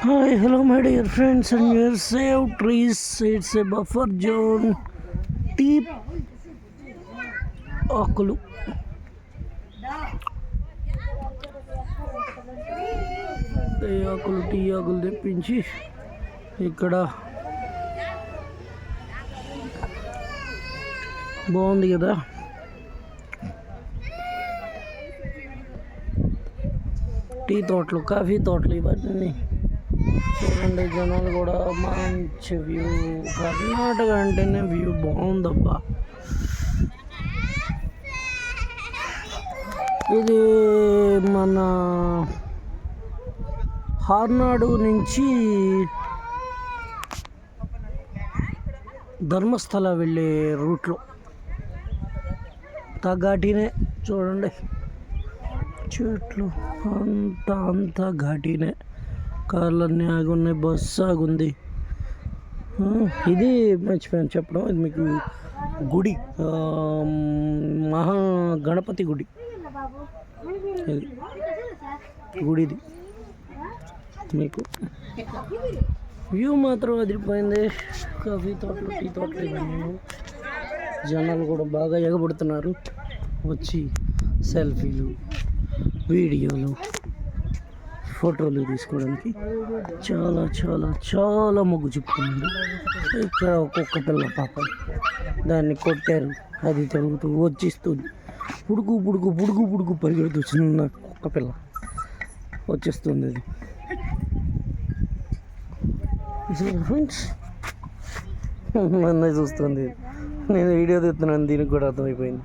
Hi, hello, my dear friends, and your save trees. It's a buffer zone. Tea ఆకులు tea ఆకులు తెప్పించి ఇక్కడ బాగుంది కదా. టీ తోటలు, కాఫీ తోటలు ఇవన్నీ చూడండి. జనాలు కూడా మంచి వ్యూ. కర్ణాటక అంటేనే వ్యూ బాగుందబ్బా. ఇది మన హార్నాడు నుంచి ధర్మస్థల వెళ్ళే రూట్లో ఘాటీనే చూడండి. చెట్లు అంతా ఘాటీనే. కార్లన్నీ ఆగున్నాయి, బస్సు ఆగుంది. ఇది మర్చిపోయాను చెప్పడం, ఇది మీకు గుడి, మహా గణపతి గుడి. ఇది గుడిది. మీకు వ్యూ మాత్రం అదిరిపోయింది. కాఫీ తోటలు, టీ తోటలు ఇవన్నీ. జనాలు కూడా బాగా ఎగబడుతున్నారు వచ్చి సెల్ఫీలు, వీడియోలు, ఫోటోలు తీసుకోవడానికి. చాలా చాలా చాలా మొగ్గు చూపుతుంది. ఇక్కడ ఒక్కొక్క పిల్ల పాప దాన్ని కొట్టారు, అది తిరుగుతూ వచ్చేస్తుంది. పుడుకు పుడుకు పుడుకు పుడుకు పరిగెడుతూ చిన్న కుక్క పిల్ల వచ్చేస్తుంది. అది ఫ్రెండ్స్ నన్ను చూస్తుంది. నేను వీడియో తీస్తున్నాను, దీనికి కూడా అర్థమైపోయింది.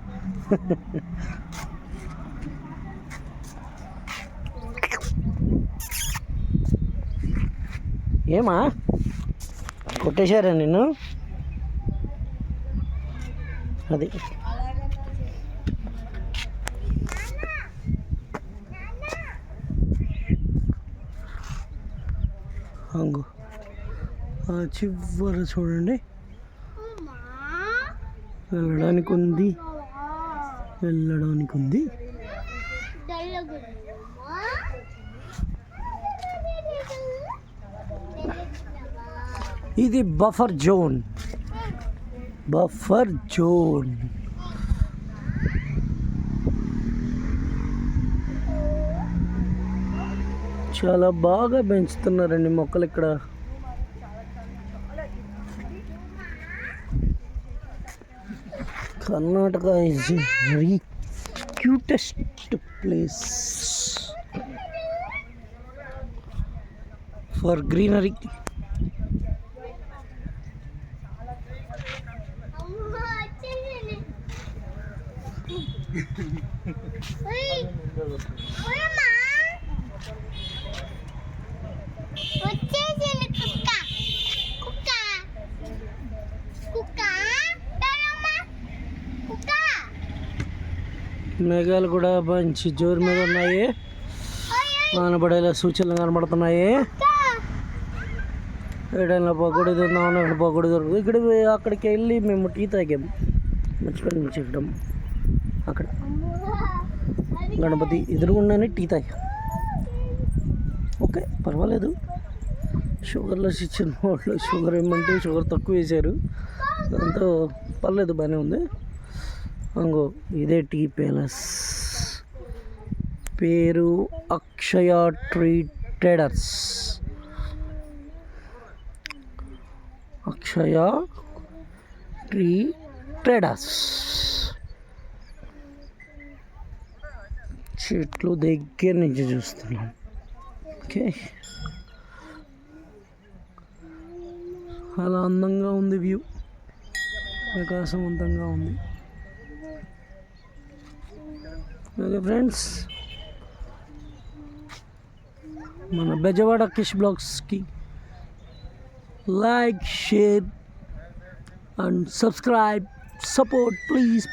ఏమా కొట్టేశారా నిన్ను? అది అంగు చివర చూడండి. వెళ్ళడానికి ఉంది. ఇది బఫర్ జోన్. చాలా బాగా పెంచుతున్నారండి మొక్కలు ఇక్కడ. Karnataka is very cutest place for greenery. మేఘాలు కూడా మంచి జోరు మీద ఉన్నాయి. వానపడేలా సూచనలు కనబడుతున్నాయి. ఏడైనా పకోడీ తిందామని అక్కడ పకోడీ దొరుకుతుంది. ఇక్కడ అక్కడికి వెళ్ళి మేము టీ తాగాము. మర్చిపోయి చెప్పడం. అక్కడ గణపతి ఎదురుగుండానే టీ తాగా. ఓకే, పర్వాలేదు. షుగర్లెస్ ఇచ్చిన వాళ్ళు షుగర్ ఏమంటే షుగర్ తక్కువ వేశారు. దాంతో పర్లేదు, బాగానే ఉంది. అంగో ఇదే టీ ప్యాలెస్. పేరు అక్షయ ట్రీ ట్రేడర్స్. అక్షయ ట్రీ ట్రేడర్స్. చెట్లు దగ్గర నుంచి చూస్తున్నాం. ఓకే, అలా అందంగా ఉంది వ్యూ, ప్రకాశవంతంగా ఉంది. ఓకే ఫ్రెండ్స్, మన బెజవాడ కిష్ బ్లాగ్స్కి like, share and subscribe, support please.